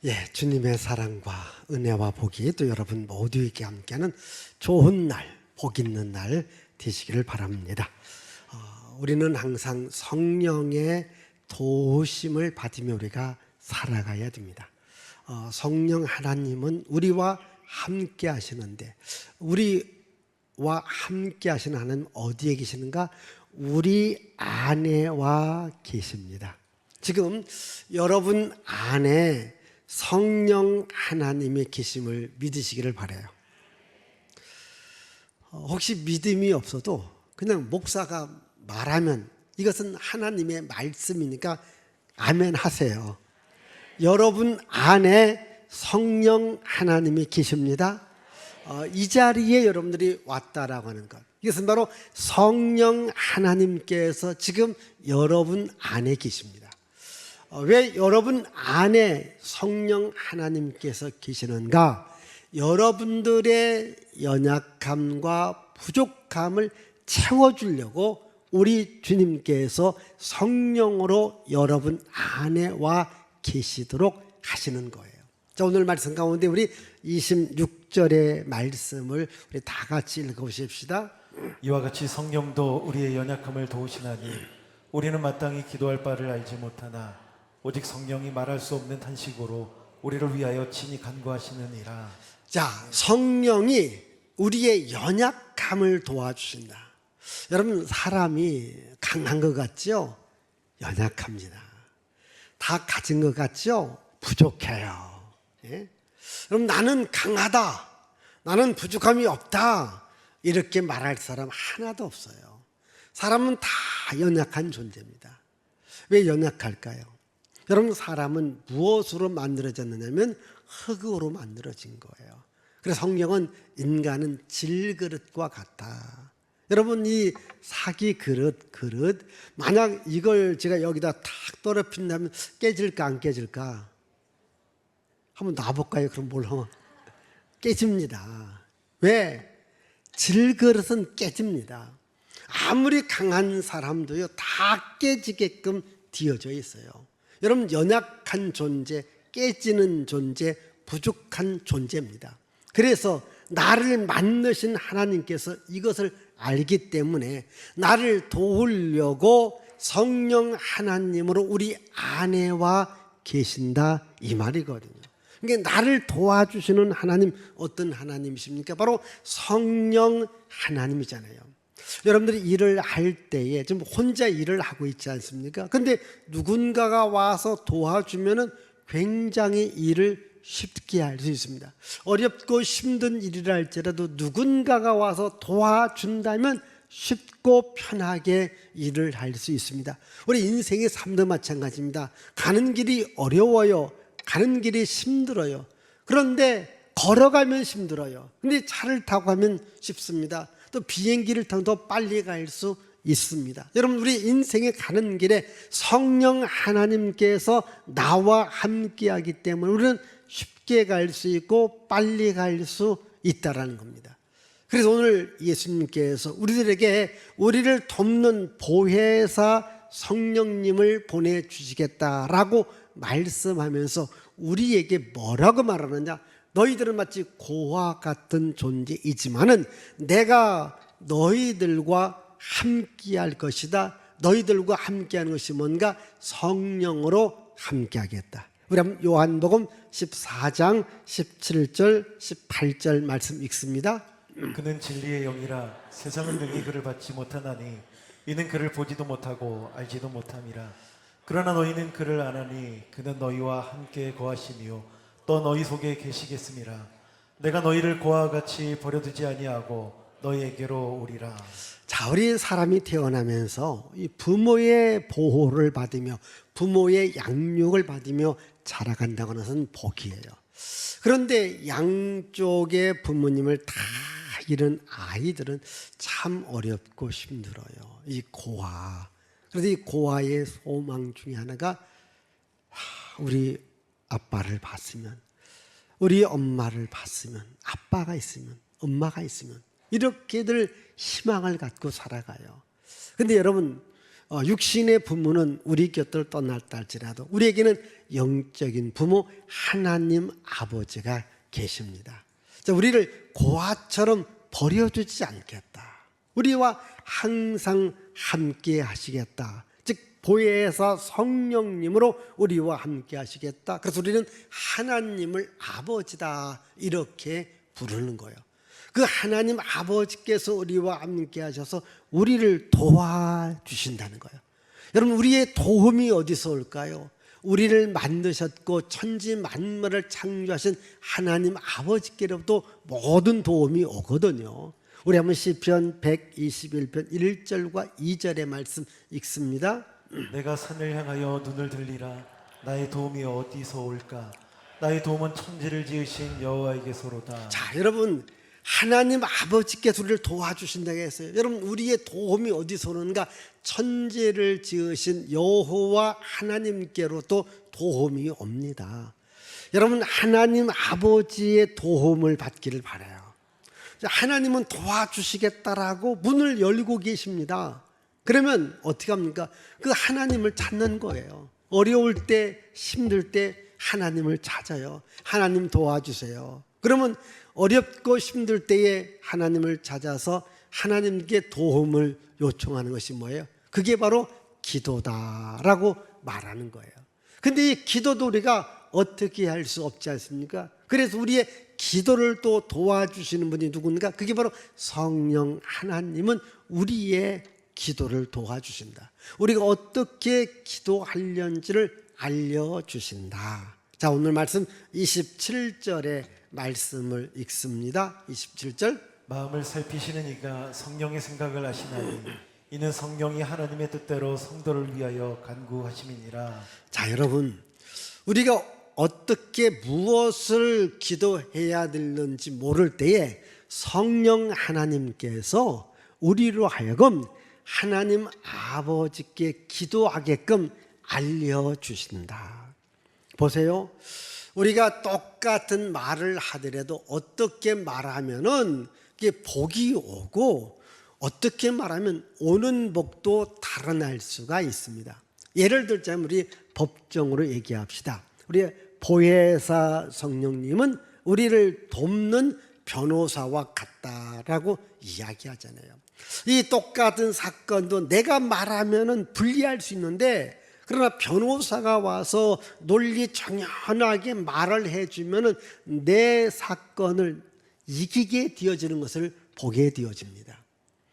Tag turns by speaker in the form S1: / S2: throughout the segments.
S1: 예, 주님의 사랑과 은혜와 복이 또 여러분 모두에게 함께하는 좋은 날, 복 있는 날 되시기를 바랍니다. 우리는 항상 성령의 도우심을 받으며 우리가 살아가야 됩니다. 성령 하나님은 우리와 함께 하시는데, 우리와 함께 하시는 하나님 어디에 계시는가? 우리 안에와 계십니다. 지금 여러분 안에 성령 하나님의 계심을 믿으시기를 바라요. 혹시 믿음이 없어도 그냥 목사가 말하면 이것은 하나님의 말씀이니까 아멘 하세요. 여러분 안에 성령 하나님이 계십니다. 이 자리에 여러분들이 왔다라고 하는 것, 이것은 바로 성령 하나님께서 지금 여러분 안에 계십니다. 왜 여러분 안에 성령 하나님께서 계시는가? 여러분들의 연약함과 부족함을 채워주려고 우리 주님께서 성령으로 여러분 안에 와 계시도록 하시는 거예요. 자, 오늘 말씀 가운데 우리 26절의 말씀을 우리 다 같이 읽어보십시다.
S2: 이와 같이 성령도 우리의 연약함을 도우시나니 우리는 마땅히 기도할 바를 알지 못하나 오직 성령이 말할 수 없는 탄식으로 우리를 위하여 친히 간구하시느니라.
S1: 자, 성령이 우리의 연약함을 도와주신다. 여러분, 사람이 강한 것 같죠? 연약합니다. 다 가진 것 같죠? 부족해요. 예? 그럼 나는 강하다, 나는 부족함이 없다, 이렇게 말할 사람 하나도 없어요. 사람은 다 연약한 존재입니다. 왜 연약할까요? 여러분, 사람은 무엇으로 만들어졌느냐면 흙으로 만들어진 거예요. 그래서 성경은 인간은 질그릇과 같다. 여러분, 이 사기 그릇 만약 이걸 제가 여기다 탁 떨어뜨린다면 깨질까 안 깨질까? 한번 놔볼까요? 그럼 뭘 하면 깨집니다. 왜? 질그릇은 깨집니다. 아무리 강한 사람도요 다 깨지게끔 되어져 있어요. 여러분, 연약한 존재, 깨지는 존재, 부족한 존재입니다. 그래서 나를 만드신 하나님께서 이것을 알기 때문에 나를 도우려고 성령 하나님으로 우리 안에와 계신다, 이 말이거든요. 그러니까 나를 도와주시는 하나님, 어떤 하나님이십니까? 바로 성령 하나님이잖아요. 여러분들이 일을 할 때에 지금 혼자 일을 하고 있지 않습니까? 근데 누군가가 와서 도와주면은 굉장히 일을 쉽게 할 수 있습니다. 어렵고 힘든 일이라 할지라도 누군가가 와서 도와준다면 쉽고 편하게 일을 할 수 있습니다. 우리 인생의 삶도 마찬가지입니다. 가는 길이 어려워요. 가는 길이 힘들어요. 그런데 걸어가면 힘들어요. 근데 차를 타고 가면 쉽습니다. 또 비행기를 타고 더 빨리 갈 수 있습니다. 여러분, 우리 인생에 가는 길에 성령 하나님께서 나와 함께하기 때문에 우리는 쉽게 갈 수 있고 빨리 갈 수 있다라는 겁니다. 그래서 오늘 예수님께서 우리를 돕는 보혜사 성령님을 보내주시겠다라고 말씀하면서 우리에게 뭐라고 말하느냐? 너희들은 마치 고와 같은 존재이지만은 내가 너희들과 함께할 것이다. 너희들과 함께하는 것이 뭔가? 성령으로 함께하겠다. 우리 한번 요한복음 14장 17절 18절 말씀 읽습니다.
S2: 그는 진리의 영이라 세상은 능히 그를 받지 못하나니 이는 그를 보지도 못하고 알지도 못함이라. 그러나 너희는 그를 아나니 그는 너희와 함께 거하시며 또 너희 속에 계시겠음이라. 내가 너희를 고아와 같이 버려두지 아니하고 너희에게로 오리라.
S1: 자, 우리 사람이 태어나면서 이 부모의 보호를 받으며 부모의 양육을 받으며 자라간다고 하는 것은 복이에요. 그런데 양쪽의 부모님을 다 잃은 아이들은 참 어렵고 힘들어요. 이 고아. 그래서 이 고아의 소망 중에 하나가 우리 아빠를 봤으면, 우리 엄마를 봤으면, 아빠가 있으면, 엄마가 있으면, 이렇게들 희망을 갖고 살아가요. 근데 여러분, 육신의 부모는 우리 곁을 떠났다 할지라도 우리에게는 영적인 부모 하나님 아버지가 계십니다. 자, 우리를 고아처럼 버려두지 않겠다. 우리와 항상 함께 하시겠다. 즉 보혜사 성령님으로 우리와 함께 하시겠다. 그래서 우리는 하나님을 아버지다 이렇게 부르는 거예요. 그 하나님 아버지께서 우리와 함께 하셔서 우리를 도와주신다는 거예요. 여러분, 우리의 도움이 어디서 올까요? 우리를 만드셨고 천지 만물을 창조하신 하나님 아버지께로부터 모든 도움이 오거든요. 우리 한번 시편 121편 1절과 2절의 말씀 읽습니다.
S2: 내가 산을 향하여 눈을 들리라. 나의 도움이 어디서 올까? 나의 도움은 천지를 지으신 여호와에게서로다.
S1: 자, 여러분, 하나님 아버지께서 우리를 도와주신다고 했어요. 여러분, 우리의 도움이 어디서 오는가? 천지를 지으신 여호와 하나님께로도 도움이 옵니다. 여러분, 하나님 아버지의 도움을 받기를 바라요. 하나님은 도와주시겠다라고 문을 열고 계십니다. 그러면 어떻게 합니까? 그 하나님을 찾는 거예요. 어려울 때, 힘들 때 하나님을 찾아요. 하나님 도와주세요. 그러면 어렵고 힘들 때에 하나님을 찾아서 하나님께 도움을 요청하는 것이 뭐예요? 그게 바로 기도다라고 말하는 거예요. 근데 이 기도도 우리가 어떻게 할 수 없지 않습니까? 그래서 우리의 기도를 또 도와주시는 분이 누군가? 그게 바로 성령 하나님은 우리의 기도를 도와주신다. 우리가 어떻게 기도하려는지를 알려주신다. 자, 오늘 말씀 27절의 말씀을 읽습니다. 27절.
S2: 마음을 살피시는 이가 성령의 생각을 아시나니 이는 성령이 하나님의 뜻대로 성도를 위하여 간구하심이니라.
S1: 자, 여러분, 우리가 어떻게 무엇을 기도해야 되는지 모를 때에 성령 하나님께서 우리로 하여금 하나님 아버지께 기도하게끔 알려주신다. 보세요. 우리가 똑같은 말을 하더라도 어떻게 말하면은 이게 복이 오고 어떻게 말하면 오는 복도 달아날 수가 있습니다. 예를 들자면 우리 법정으로 얘기합시다. 우리 보혜사 성령님은 우리를 돕는 변호사와 같다라고 이야기하잖아요. 이 똑같은 사건도 내가 말하면은 불리할 수 있는데 그러나 변호사가 와서 논리정연하게 말을 해주면은 내 사건을 이기게 되어지는 것을 보게 되어집니다.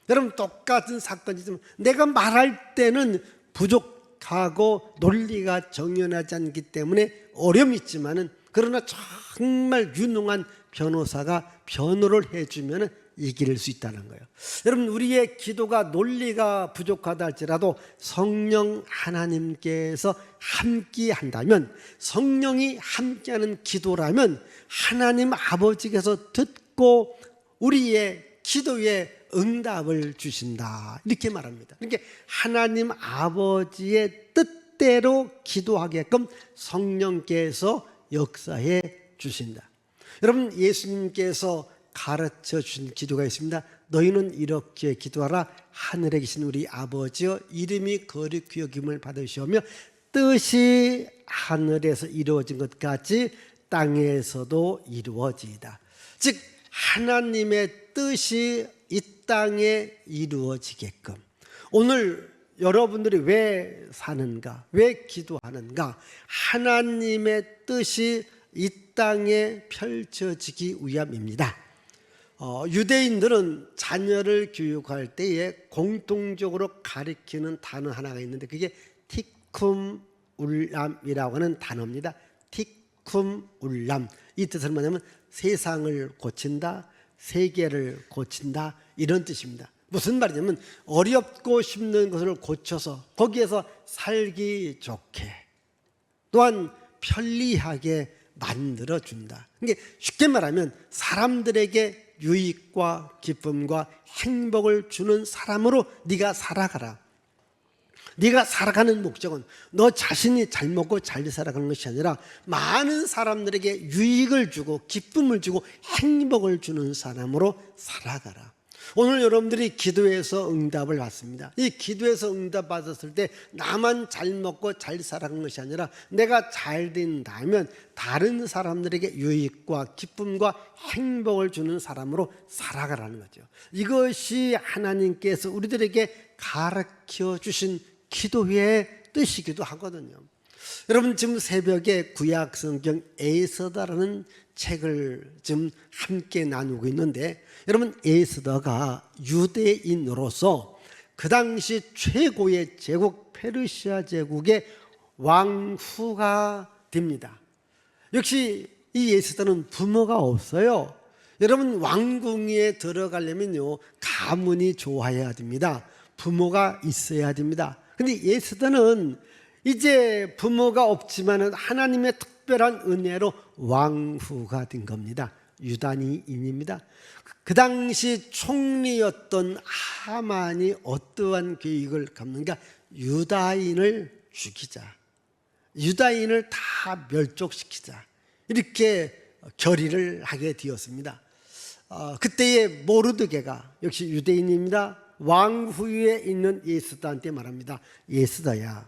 S1: 여러분, 똑같은 사건이지만 내가 말할 때는 부족하고 논리가 정연하지 않기 때문에 어려움이 있지만은 그러나 정말 유능한 변호사가 변호를 해주면은 이길 수 있다는 거예요. 여러분, 우리의 기도가 논리가 부족하다 할지라도 성령 하나님께서 함께 한다면, 성령이 함께하는 기도라면 하나님 아버지께서 듣고 우리의 기도에 응답을 주신다, 이렇게 말합니다. 그러니까 하나님 아버지의 뜻대로 기도하게끔 성령께서 역사해 주신다. 여러분, 예수님께서 가르쳐 주신 기도가 있습니다. 너희는 이렇게 기도하라. 하늘에 계신 우리 아버지여, 이름이 거룩히 여김을 받으시오며 뜻이 하늘에서 이루어진 것 같이 땅에서도 이루어지이다. 즉 하나님의 뜻이 이 땅에 이루어지게끔, 오늘 여러분들이 왜 사는가, 왜 기도하는가, 하나님의 뜻이 이 땅에 펼쳐지기 위함입니다. 유대인들은 자녀를 교육할 때에 공통적으로 가리키는 단어 하나가 있는데 그게 티쿰 울람이라고 하는 단어입니다. 티쿰 울람, 이 뜻은 뭐냐면 세상을 고친다, 세계를 고친다, 이런 뜻입니다. 무슨 말이냐면 어렵고 힘든 것을 고쳐서 거기에서 살기 좋게, 또한 편리하게 만들어준다. 그러니까 쉽게 말하면 사람들에게 유익과 기쁨과 행복을 주는 사람으로 네가 살아가라. 네가 살아가는 목적은 너 자신이 잘 먹고 잘 살아가는 것이 아니라 많은 사람들에게 유익을 주고 기쁨을 주고 행복을 주는 사람으로 살아가라. 오늘 여러분들이 기도해서 응답을 받습니다. 이 기도해서 응답 받았을 때 나만 잘 먹고 잘 살아가는 것이 아니라 내가 잘 된다면 다른 사람들에게 유익과 기쁨과 행복을 주는 사람으로 살아가라는 거죠. 이것이 하나님께서 우리들에게 가르쳐 주신 기도의 뜻이기도 하거든요. 여러분, 지금 새벽에 구약 성경 에스더라는 책을 지금 함께 나누고 있는데, 여러분, 에스더가 유대인으로서 그 당시 최고의 제국 페르시아 제국의 왕후가 됩니다. 역시 이 에스더는 부모가 없어요. 여러분, 왕궁에 들어가려면요, 가문이 좋아야 됩니다. 부모가 있어야 됩니다. 근데 에스더는 이제 부모가 없지만은 하나님의 특별한 은혜로 왕후가 된 겁니다. 유다인입니다. 그 당시 총리였던 하만이 어떠한 계획을 갖는가? 유다인을 죽이자, 유다인을 다 멸족시키자, 이렇게 결의를 하게 되었습니다. 그때의 모르드게가 역시 유대인입니다. 왕후에 있는 에스더한테 말합니다. 에스더야,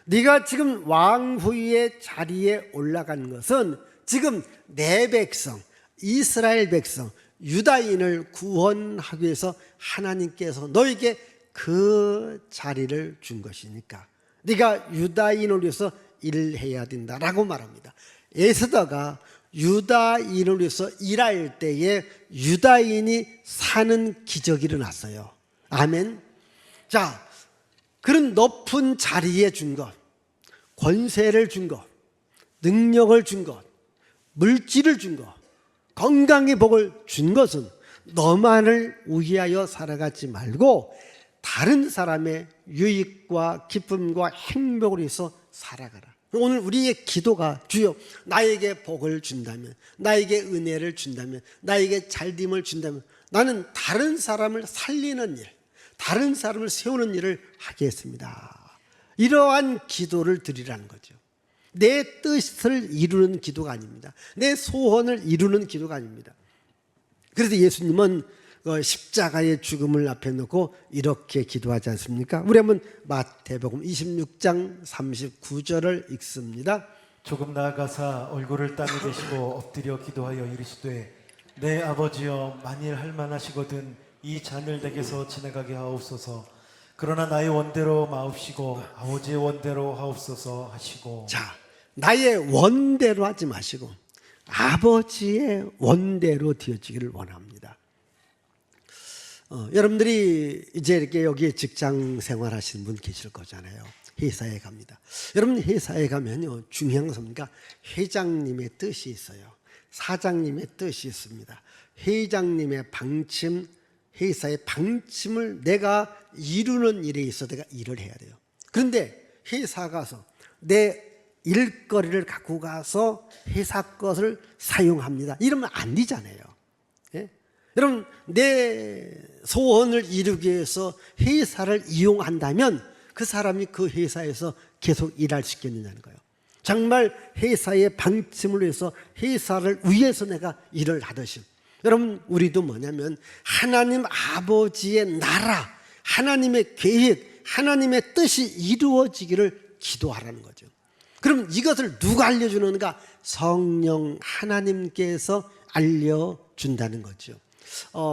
S1: 네가 지금 왕후의 자리에 올라간 것은 지금 내 백성, 이스라엘 백성, 유다인을 구원하기 위해서 하나님께서 너에게 그 자리를 준 것이니까 네가 유다인을 위해서 일을 해야 된다라고 말합니다. 에스더가 유다인을 위해서 일할 때에 유다인이 사는 기적이 일어났어요. 아멘. 자, 그런 높은 자리에 준 것, 권세를 준 것, 능력을 준 것, 물질을 준 것, 건강의 복을 준 것은 너만을 위하여 살아가지 말고 다른 사람의 유익과 기쁨과 행복을 위해서 살아가라. 오늘 우리의 기도가, 주여 나에게 복을 준다면, 나에게 은혜를 준다면, 나에게 잘됨을 준다면 나는 다른 사람을 살리는 일, 다른 사람을 세우는 일을 하겠습니다. 이러한 기도를 드리라는 거죠. 내 뜻을 이루는 기도가 아닙니다. 내 소원을 이루는 기도가 아닙니다. 그래서 예수님은 십자가의 죽음을 앞에 놓고 이렇게 기도하지 않습니까? 우리 한번 마태복음 26장 39절을 읽습니다.
S2: 조금 나아가사 얼굴을 땅에 대시고 엎드려 기도하여 이르시되 내 아버지여, 만일 할 만하시거든 이 잔을 내게서 지나가게 하옵소서. 그러나 나의 원대로 마옵시고 아버지의 원대로 하옵소서 하시고.
S1: 자, 나의 원대로 하지 마시고 아버지의 원대로 되어지기를 원합니다. 여러분들이 이제 이렇게 여기 직장 생활하시는 분 계실 거잖아요. 회사에 갑니다. 여러분, 회사에 가면요, 중요한 것은 뭡니까? 회장님의 뜻이 있어요. 사장님의 뜻이 있습니다. 회장님의 방침, 회사의 방침을 내가 이루는 일에 있어 내가 일을 해야 돼요. 그런데 회사 가서 내 일거리를 갖고 가서 회사 것을 사용합니다. 이러면 안 되잖아요. 예? 여러분, 내 소원을 이루기 위해서 회사를 이용한다면 그 사람이 그 회사에서 계속 일할 수 있겠느냐는 거예요. 정말 회사의 방침을 위해서, 회사를 위해서 내가 일을 하듯이, 여러분, 우리도 뭐냐면 하나님 아버지의 나라, 하나님의 계획, 하나님의 뜻이 이루어지기를 기도하라는 거죠. 그럼 이것을 누가 알려주는가? 성령 하나님께서 알려준다는 거죠.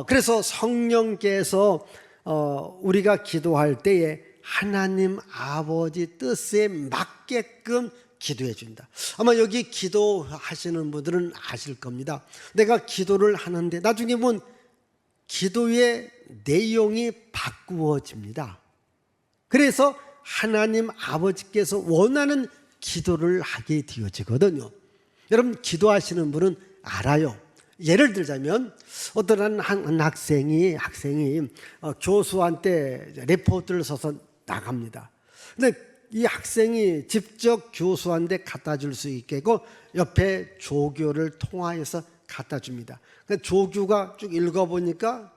S1: 그래서 성령께서 우리가 기도할 때에 하나님 아버지 뜻에 맞게끔 기도해 준다. 아마 여기 기도하시는 분들은 아실 겁니다. 내가 기도를 하는데 나중에 보면 기도의 내용이 바꾸어집니다. 그래서 하나님 아버지께서 원하는 기도를 하게 되어지거든요. 여러분, 기도하시는 분은 알아요. 예를 들자면 어떤 한 학생이 교수한테 레포트를 써서 나갑니다. 근데 이 학생이 직접 교수한테 갖다 줄 수 있겠고 옆에 조교를 통화해서 갖다 줍니다. 그러니까 조교가 쭉 읽어보니까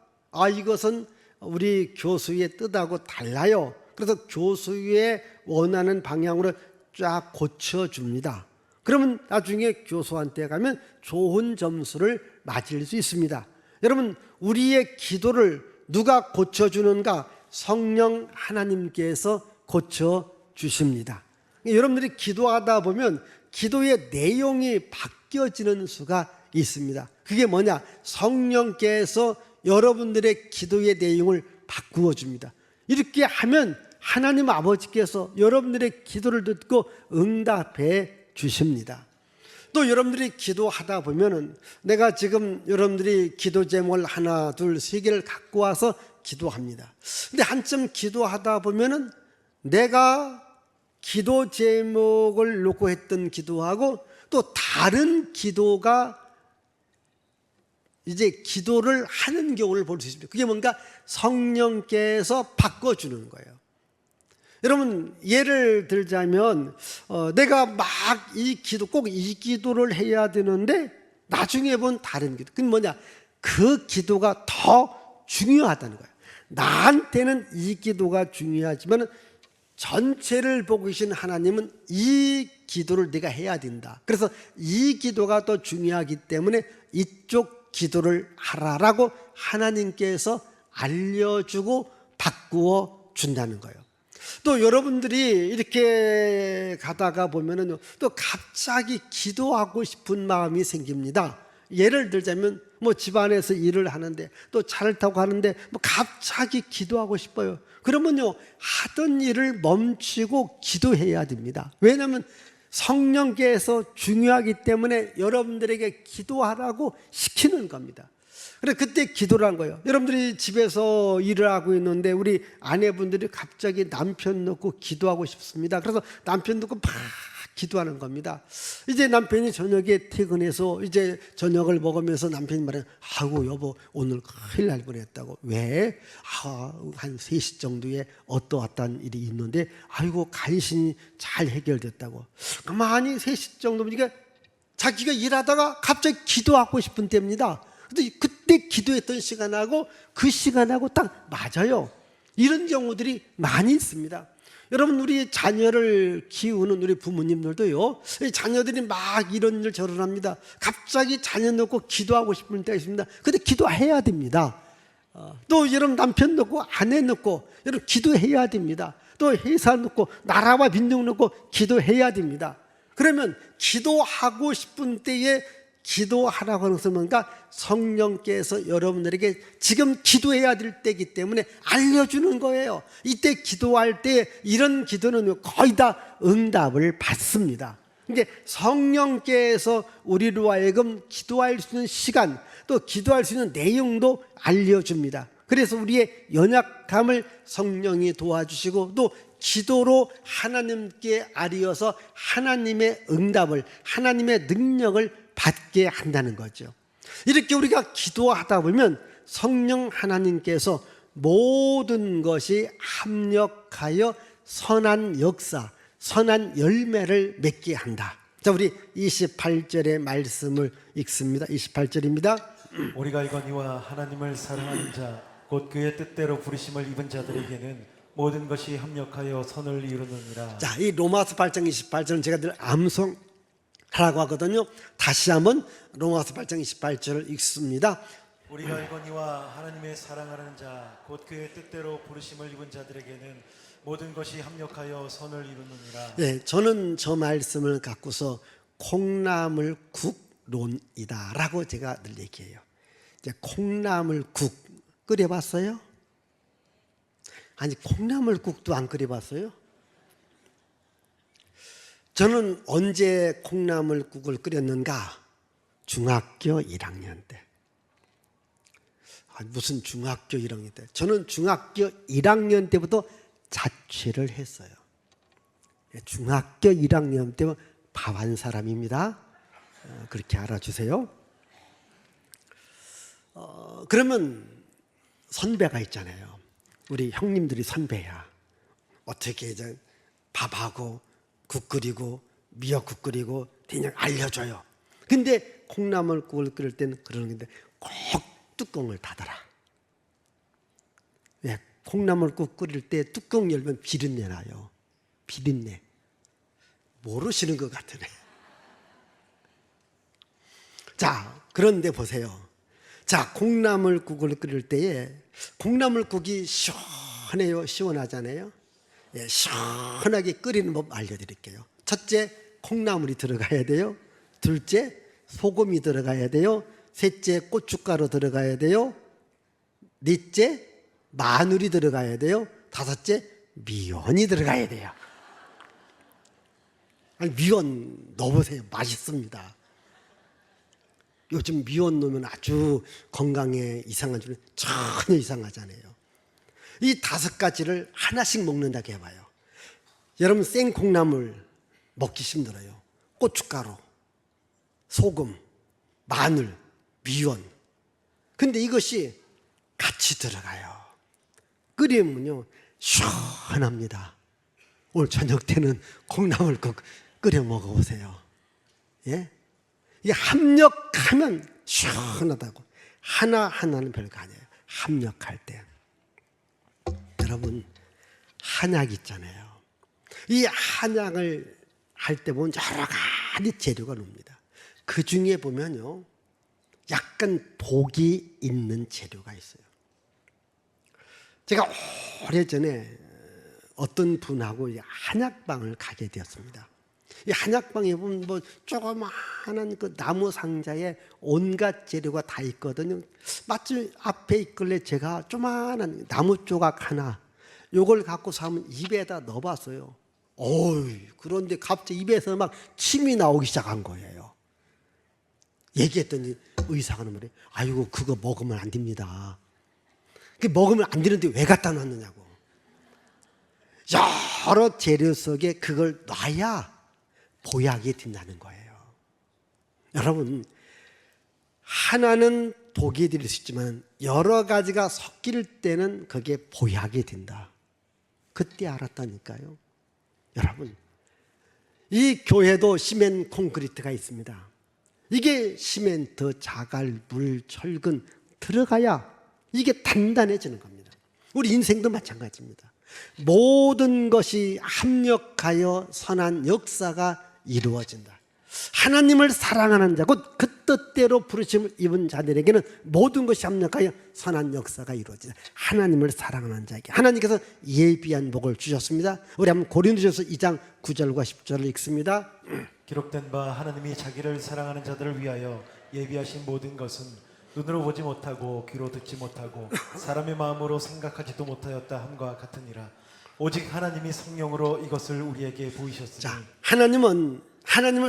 S1: 이것은 우리 교수의 뜻하고 달라요. 그래서 교수의 원하는 방향으로 쫙 고쳐줍니다. 그러면 나중에 교수한테 가면 좋은 점수를 맞을 수 있습니다. 여러분, 우리의 기도를 누가 고쳐주는가? 성령 하나님께서 고쳐주십니다. 여러분들이 기도하다 보면 기도의 내용이 바뀌어지는 수가 있습니다. 그게 뭐냐? 성령께서 여러분들의 기도의 내용을 바꾸어 줍니다. 이렇게 하면 하나님 아버지께서 여러분들의 기도를 듣고 응답해 주십니다. 또 여러분들이 기도하다 보면은 내가 지금 여러분들이 기도 제목을 하나, 둘, 세 개를 갖고 와서 기도합니다. 근데 한참 기도하다 보면은 내가 기도 제목을 놓고 했던 기도하고 또 다른 기도가 이제 기도를 하는 경우를 볼 수 있습니다. 그게 뭔가 성령께서 바꿔주는 거예요. 여러분 예를 들자면 내가 막 이 기도 꼭 이 기도를 해야 되는데 나중에 본 다른 기도. 그건 뭐냐? 그 기도가 더 중요하다는 거예요. 나한테는 이 기도가 중요하지만 전체를 보고 계신 하나님은 이 기도를 내가 해야 된다. 그래서 이 기도가 더 중요하기 때문에 이쪽 기도를 하라라고 하나님께서 알려주고 바꾸어 준다는 거예요. 또 여러분들이 이렇게 가다가 보면은 또 갑자기 기도하고 싶은 마음이 생깁니다. 예를 들자면 뭐 집안에서 일을 하는데 또 차를 타고 가는데 뭐 갑자기 기도하고 싶어요. 그러면요 하던 일을 멈추고 기도해야 됩니다. 왜냐하면 성령께서 중요하기 때문에 여러분들에게 기도하라고 시키는 겁니다. 그래서 그때 기도를 한 거예요. 여러분들이 집에서 일을 하고 있는데 우리 아내분들이 갑자기 남편 놓고 기도하고 싶습니다. 그래서 남편 놓고 막 기도하는 겁니다. 이제 남편이 저녁에 퇴근해서 이제 저녁을 먹으면서 남편이 말해요. 아이고 여보 오늘 큰일 날 뻔했다고. 왜? 한 3시 정도에 어떠한 일이 있는데 아이고 간신히 잘 해결됐다고. 가만히 3시 정도 보니까 자기가 일하다가 갑자기 기도하고 싶은 때입니다. 근데 그때 기도했던 시간하고 그 시간하고 딱 맞아요. 이런 경우들이 많이 있습니다. 여러분 우리 자녀를 키우는 우리 부모님들도요 자녀들이 막 이런 일 저런 합니다. 갑자기 자녀 놓고 기도하고 싶은 때가 있습니다. 근데 기도해야 됩니다. 또 여러분 남편 놓고 아내 놓고 여러분 기도해야 됩니다. 또 회사 놓고 나라와 민족 놓고 기도해야 됩니다. 그러면 기도하고 싶은 때에 기도하라고 하는 것은 뭔가 성령께서 여러분들에게 지금 기도해야 될 때이기 때문에 알려주는 거예요. 이때 기도할 때 이런 기도는 거의 다 응답을 받습니다. 이게 성령께서 우리로 하여금 기도할 수 있는 시간 또 기도할 수 있는 내용도 알려줍니다. 그래서 우리의 연약함을 성령이 도와주시고 또 기도로 하나님께 아뢰어서 하나님의 응답을 하나님의 능력을 받게 한다는 거죠. 이렇게 우리가 기도하다 보면 성령 하나님께서 모든 것이 합력하여 선한 역사, 선한 열매를 맺게 한다. 자, 우리 28절의 말씀을 읽습니다. 28절입니다.
S2: 우리가 이거니와 하나님을 사랑하는 자 곧 그의 뜻대로 부르심을 입은 자들에게는 모든 것이 합력하여 선을 이루느니라.
S1: 자, 이 로마서 8장 28절은 제가 늘 암송하라고 하거든요. 다시 한번 로마서 8장 28절을 읽습니다.
S2: 우리가 이거니와 하나님의 사랑하는 자 곧 그의 뜻대로 부르심을 입은 자들에게는 모든 것이 합력하여 선을 이루느니라.
S1: 네, 저는 저 말씀을 갖고서 콩나물 국론이다라고 제가 늘 얘기해요. 이제 콩나물 국 끓여봤어요? 아니 콩나물국도 안 끓여봤어요? 저는 언제 콩나물국을 끓였는가? 중학교 1학년 때. 무슨 중학교 1학년 때? 저는 중학교 1학년 때부터 자취를 했어요. 중학교 1학년 때면 밥한 사람입니다. 그렇게 알아주세요. 그러면 선배가 있잖아요. 우리 형님들이 선배야. 어떻게 이제 밥하고 국 끓이고 미역국 끓이고 그냥 알려줘요. 근데 콩나물국을 끓일 때는 그러는 건데 꼭 뚜껑을 닫아라. 왜? 콩나물국 끓일 때 뚜껑 열면 비린내 나요. 비린내. 모르시는 것 같으네. 자, 그런데 보세요. 자, 콩나물국을 끓일 때에 콩나물국이 시원해요, 시원하잖아요. 예, 시원하게 끓이는 법 알려드릴게요. 첫째, 콩나물이 들어가야 돼요. 둘째, 소금이 들어가야 돼요. 셋째, 고춧가루 들어가야 돼요. 넷째, 마늘이 들어가야 돼요. 다섯째, 미원이 들어가야 돼요. 아니, 미원 넣어보세요. 맛있습니다. 요즘 미원 넣으면 아주 건강에 이상한 줄은 전혀 이상하잖아요. 이 5가지를 하나씩 먹는다고 해봐요. 여러분, 생콩나물 먹기 힘들어요. 고춧가루, 소금, 마늘, 미원. 근데 이것이 같이 들어가요. 끓이면요 시원합니다. 오늘 저녁 때는 콩나물국 끓여 먹어보세요. 예? 이게 합력하면 시원하다고. 하나하나는 별거 아니에요. 합력할 때. 여러분, 한약 있잖아요. 이 한약을 할 때 보면 여러 가지 재료가 나옵니다. 그 중에 보면요, 약간 복이 있는 재료가 있어요. 제가 오래전에 어떤 분하고 한약방을 가게 되었습니다. 이 한약방에 보면 뭐 조그마한 그 나무 상자에 온갖 재료가 다 있거든요. 마침 앞에 있길래 제가 조그마한 나무 조각 하나, 요걸 갖고서 한번 입에다 넣어봤어요. 그런데 갑자기 입에서 막 침이 나오기 시작한 거예요. 얘기했더니 의사가 말이에요. 아이고, 그거 먹으면 안 됩니다. 그 먹으면 안 되는데 왜 갖다 놨느냐고. 여러 재료 속에 그걸 놔야 보약이 된다는 거예요. 여러분, 하나는 독이 될 수 있지만 여러 가지가 섞일 때는 그게 보약이 된다. 그때 알았다니까요. 여러분, 이 교회도 시멘 콘크리트가 있습니다. 이게 시멘트, 자갈, 물, 철근 들어가야 이게 단단해지는 겁니다. 우리 인생도 마찬가지입니다. 모든 것이 합력하여 선한 역사가 이루어진다. 하나님을 사랑하는 자, 곧 그 뜻대로 부르심을 입은 자들에게는 모든 것이 합력하여 선한 역사가 이루어진다. 하나님을 사랑하는 자에게 하나님께서 예비한 복을 주셨습니다. 우리 한번 고린도전서 2장 9절과 10절을 읽습니다.
S2: 기록된 바 하나님이 자기를 사랑하는 자들을 위하여 예비하신 모든 것은 눈으로 보지 못하고 귀로 듣지 못하고 사람의 마음으로 생각하지도 못하였다 함과 같으니라. 오직 하나님이 성령으로 이것을 우리에게 보이셨으니.
S1: 자, 하나님을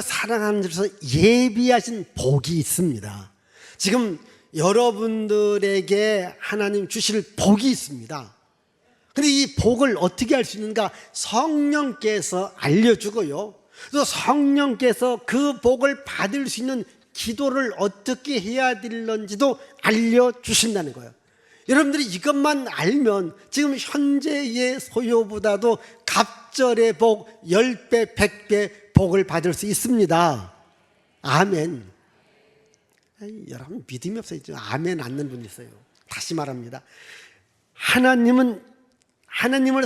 S1: 사랑하는 자로서 예비하신 복이 있습니다. 지금 여러분들에게 하나님 주실 복이 있습니다. 그런데 이 복을 어떻게 할 수 있는가? 성령께서 알려주고요, 또 성령께서 그 복을 받을 수 있는 기도를 어떻게 해야 될런지도 알려주신다는 거예요. 여러분들이 이것만 알면 지금 현재의 소요보다도 갑절의 복 10배, 100배 복을 받을 수 있습니다. 아멘. 여러분 믿음이 없어요. 아멘 않는 분이 있어요. 다시 말합니다. 하나님을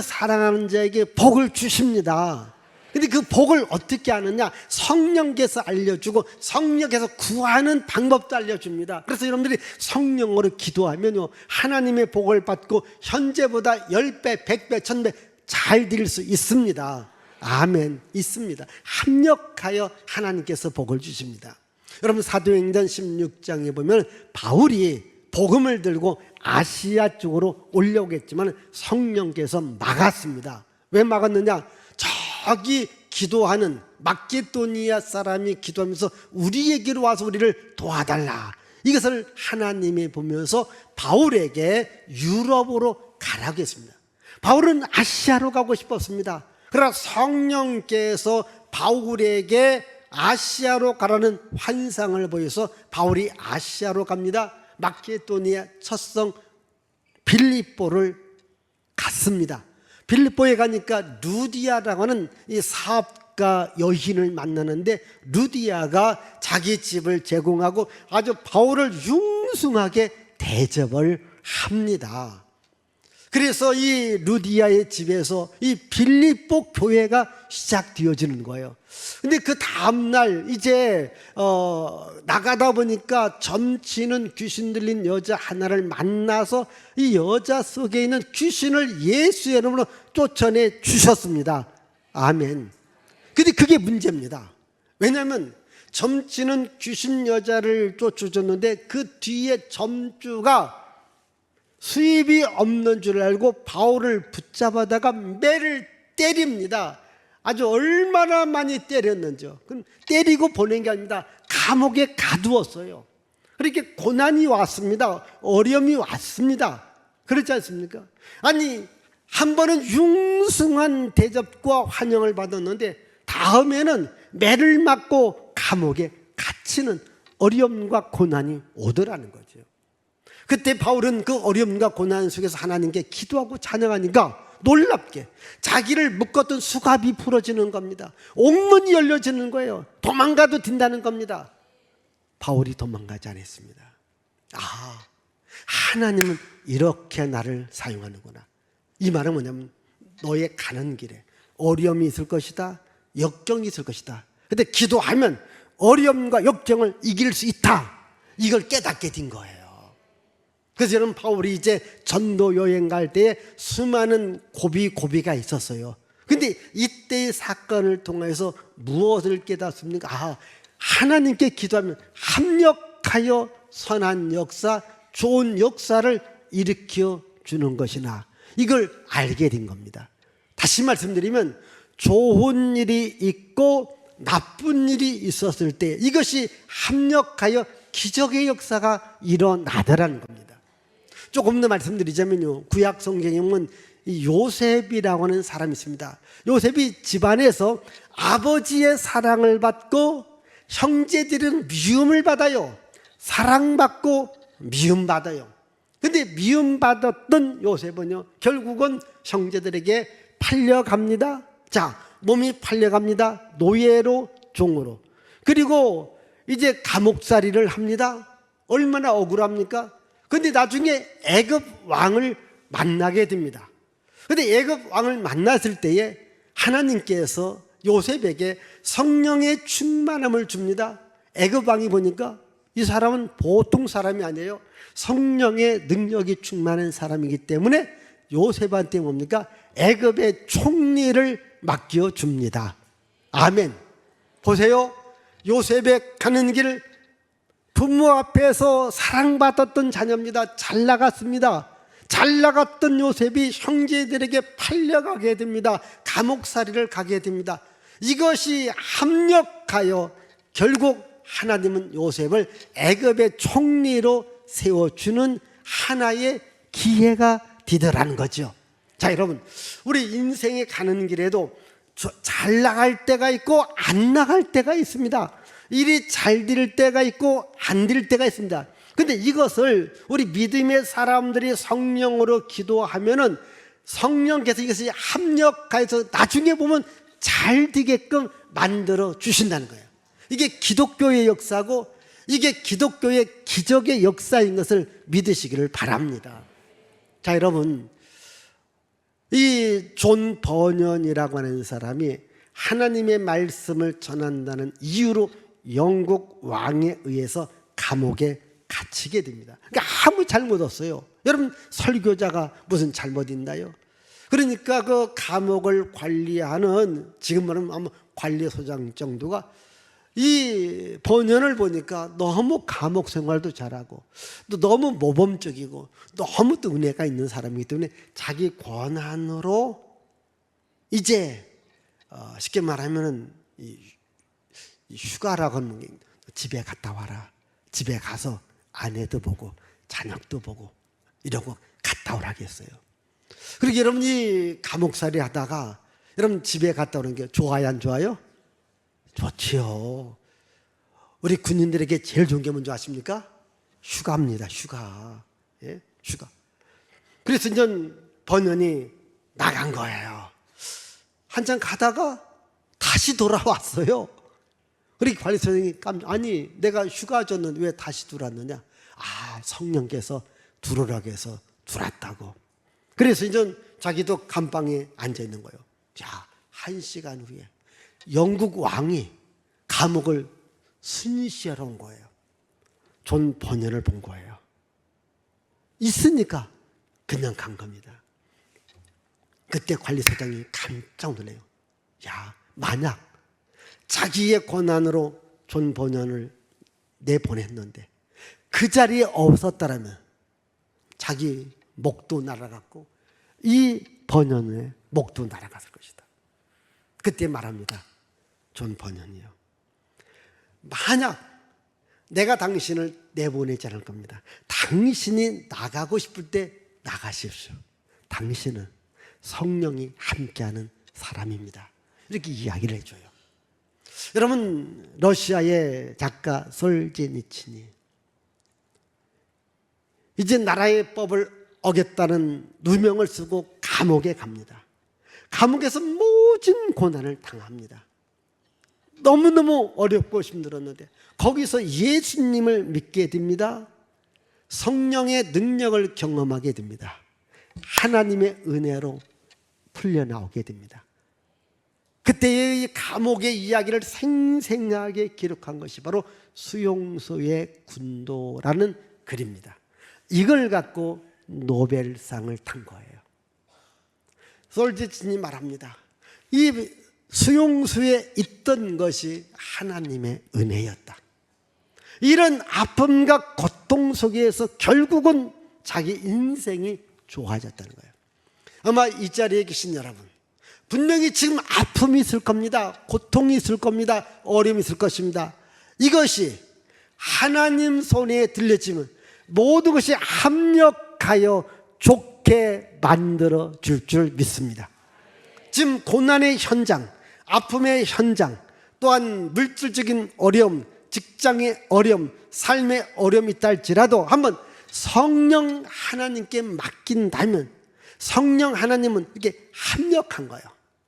S1: 사랑하는 자에게 복을 주십니다. 근데 그 복을 어떻게 하느냐? 성령께서 알려주고 성령께서 구하는 방법도 알려줍니다. 그래서 여러분들이 성령으로 기도하면요, 하나님의 복을 받고 현재보다 10배, 100배, 1000배 잘 드릴 수 있습니다. 아멘. 있습니다. 합력하여 하나님께서 복을 주십니다. 여러분, 사도행전 16장에 보면 바울이 복음을 들고 아시아 쪽으로 올려오겠지만 성령께서 막았습니다. 왜 막았느냐? 저기 기도하는 마케도니아 사람이 기도하면서 우리에게로 와서 우리를 도와달라. 이것을 하나님이 보면서 바울에게 유럽으로 가라고 했습니다. 바울은 아시아로 가고 싶었습니다. 그러나 성령께서 바울에게 아시아로 가라는 환상을 보여서 바울이 아시아로 갑니다. 마케도니아 첫성 빌립보를 갔습니다. 빌립보에 가니까 루디아라고 하는 이 사업가 여인을 만나는데, 루디아가 자기 집을 제공하고 아주 바울을 융숭하게 대접을 합니다. 그래서 이 루디아의 집에서 이 빌립보 교회가 시작되어지는 거예요. 근데 그 다음날 이제 나가다 보니까 점치는 귀신 들린 여자 하나를 만나서 이 여자 속에 있는 귀신을 예수의 이름으로 쫓아내 주셨습니다. 아멘. 근데 그게 문제입니다. 왜냐하면 점치는 귀신 여자를 쫓아줬는데 그 뒤에 점주가 수입이 없는 줄 알고 바울을 붙잡아다가 매를 때립니다. 아주 얼마나 많이 때렸는지요. 그럼 때리고 보낸 게 아닙니다. 감옥에 가두었어요. 그렇게 고난이 왔습니다. 어려움이 왔습니다. 그렇지 않습니까? 아니, 한 번은 융숭한 대접과 환영을 받았는데 다음에는 매를 맞고 감옥에 갇히는 어려움과 고난이 오더라는 거죠. 그때 바울은 그 어려움과 고난 속에서 하나님께 기도하고 찬양하니까 놀랍게 자기를 묶었던 수갑이 풀어지는 겁니다. 옥문이 열려지는 거예요. 도망가도 된다는 겁니다. 바울이 도망가지 않았습니다. 아, 하나님은 이렇게 나를 사용하는구나. 이 말은 뭐냐면 너의 가는 길에 어려움이 있을 것이다, 역경이 있을 것이다. 근데 기도하면 어려움과 역경을 이길 수 있다. 이걸 깨닫게 된 거예요. 그래서 여러분, 바울이 이제 전도 여행 갈 때에 수많은 고비가 있었어요. 근데 이때의 사건을 통해서 무엇을 깨닫습니까? 아, 하나님께 기도하면 합력하여 선한 역사, 좋은 역사를 일으켜 주는 것이나, 이걸 알게 된 겁니다. 다시 말씀드리면 좋은 일이 있고 나쁜 일이 있었을 때 이것이 합력하여 기적의 역사가 일어나더라는 겁니다. 조금 더 말씀드리자면요, 구약 성경에 보면 이 요셉이라고 하는 사람이 있습니다. 요셉이 집안에서 아버지의 사랑을 받고 형제들은 미움을 받아요. 사랑받고 미움받아요. 근데 미움받았던 요셉은요, 결국은 형제들에게 팔려갑니다. 자, 몸이 팔려갑니다. 노예로, 종으로. 그리고 이제 감옥살이를 합니다. 얼마나 억울합니까? 근데 나중에 애굽 왕을 만나게 됩니다. 근데 애굽 왕을 만났을 때에 하나님께서 요셉에게 성령의 충만함을 줍니다. 애굽 왕이 보니까 이 사람은 보통 사람이 아니에요. 성령의 능력이 충만한 사람이기 때문에 요셉한테 뭡니까? 애굽의 총리를 맡겨줍니다. 아멘. 보세요. 요셉의 가는 길, 부모 앞에서 사랑받았던 자녀입니다. 잘 나갔습니다. 잘 나갔던 요셉이 형제들에게 팔려가게 됩니다. 감옥살이를 가게 됩니다. 이것이 합력하여 결국 하나님은 요셉을 애굽의 총리로 세워주는 하나의 기회가 되더라는 거죠. 자, 여러분, 우리 인생에 가는 길에도 잘 나갈 때가 있고 안 나갈 때가 있습니다. 일이 잘 될 때가 있고 안 될 때가 있습니다. 근데 이것을 우리 믿음의 사람들이 성령으로 기도하면은 성령께서 이것이 합력해서 나중에 보면 잘 되게끔 만들어 주신다는 거예요. 이게 기독교의 역사고 이게 기독교의 기적의 역사인 것을 믿으시기를 바랍니다. 자, 여러분, 이 존 버년이라고 하는 사람이 하나님의 말씀을 전한다는 이유로 영국 왕에 의해서 감옥에 갇히게 됩니다. 그러니까 아무 잘못 없어요. 여러분, 설교자가 무슨 잘못 있나요? 그러니까 그 감옥을 관리하는, 지금 말하면 아마 관리소장 정도가 이 번연을 보니까 너무 감옥 생활도 잘하고 또 너무 모범적이고 너무 또 은혜가 있는 사람이기 때문에 자기 권한으로 이제 쉽게 말하면 이 휴가라고 하는 게 집에 갔다 와라. 집에 가서 아내도 보고 자녀도 보고 이러고 갔다 오라고 했어요. 그리고 여러분이 감옥살이 하다가 여러분 집에 갔다 오는 게 좋아요, 안 좋아요? 좋지요. 우리 군인들에게 제일 좋은 게 뭔지 아십니까? 휴가입니다. 휴가. 예? 휴가. 그래서 이제 번연이 나간 거예요. 한참 가다가 다시 돌아왔어요. 그러니 관리소장이 아니 내가 휴가 줬는데 왜 다시 들어왔느냐? 아, 성령께서 들어오라고 해서 들어왔다고. 그래서 이제 자기도 감방에 앉아 있는 거예요. 자, 1시간 후에 영국 왕이 감옥을 순시하러 온 거예요. 존 버년을 본 거예요. 있으니까 그냥 간 겁니다. 그때 관리소장이 깜짝 놀래요. 야, 만약 자기의 권한으로 존 버년을 내보냈는데 그 자리에 없었다라면 자기 목도 날아갔고 이 버년의 목도 날아갔을 것이다. 그때 말합니다. 존 버년이요. 만약 내가 당신을 내보내지 않을 겁니다. 당신이 나가고 싶을 때 나가십시오. 당신은 성령이 함께하는 사람입니다. 이렇게 이야기를 해줘요. 여러분, 러시아의 작가 솔제니친이 이제 나라의 법을 어겼다는 누명을 쓰고 감옥에 갑니다. 감옥에서 모진 고난을 당합니다. 너무너무 어렵고 힘들었는데 거기서 예수님을 믿게 됩니다. 성령의 능력을 경험하게 됩니다. 하나님의 은혜로 풀려나오게 됩니다. 그때의 감옥의 이야기를 생생하게 기록한 것이 바로 수용소의 군도라는 글입니다. 이걸 갖고 노벨상을 탄 거예요. 솔제니친이 말합니다. 이 수용소에 있던 것이 하나님의 은혜였다. 이런 아픔과 고통 속에서 결국은 자기 인생이 좋아졌다는 거예요. 아마 이 자리에 계신 여러분, 분명히 지금 아픔이 있을 겁니다. 고통이 있을 겁니다. 어려움이 있을 것입니다. 이것이 하나님 손에 들려지면 모든 것이 합력하여 좋게 만들어 줄 믿습니다. 지금 고난의 현장, 아픔의 현장, 또한 물질적인 어려움, 직장의 어려움, 삶의 어려움이 있다 할지라도 한번 성령 하나님께 맡긴다면 성령 하나님은 이렇게 합력한 거예요.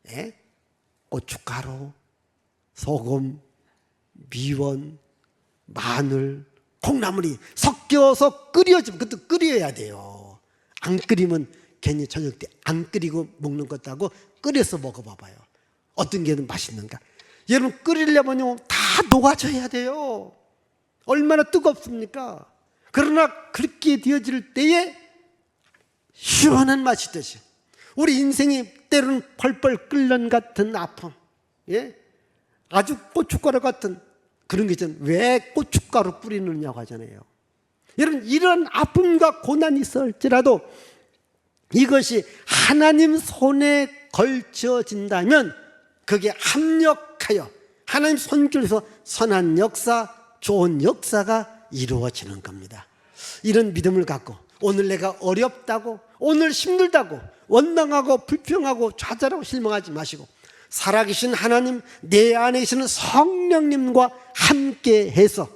S1: 예? 고춧가루, 소금, 미원, 마늘, 콩나물이 섞여서 끓여지면 그것도 끓여야 돼요. 안 끓이면 괜히 저녁 때 안 끓이고 먹는 것도 하고 끓여서 먹어봐봐요. 어떤 게 맛있는가? 여러분, 끓이려면요 다 녹아져야 돼요. 얼마나 뜨겁습니까? 그러나 그렇게 되어질 때에 시원한 맛이 있듯이 우리 인생이 때로는 펄펄 끓는 같은 아픔, 예? 아주 고춧가루 같은 그런 게 있잖아요. 왜 고춧가루 뿌리느냐고 하잖아요. 여러분, 이런 아픔과 고난이 있을지라도 이것이 하나님 손에 걸쳐진다면 그게 합력하여 하나님 손길에서 선한 역사, 좋은 역사가 이루어지는 겁니다. 이런 믿음을 갖고 오늘 내가 어렵다고, 오늘 힘들다고, 원망하고 불평하고 좌절하고 실망하지 마시고 살아계신 하나님, 내 안에 계시는 성령님과 함께해서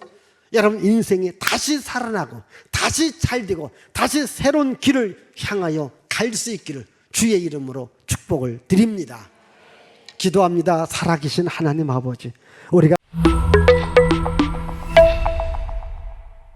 S1: 여러분 인생이 다시 살아나고 다시 잘되고 다시 새로운 길을 향하여 갈 수 있기를 주의 이름으로 축복을 드립니다. 기도합니다. 살아계신 하나님 아버지, 우리가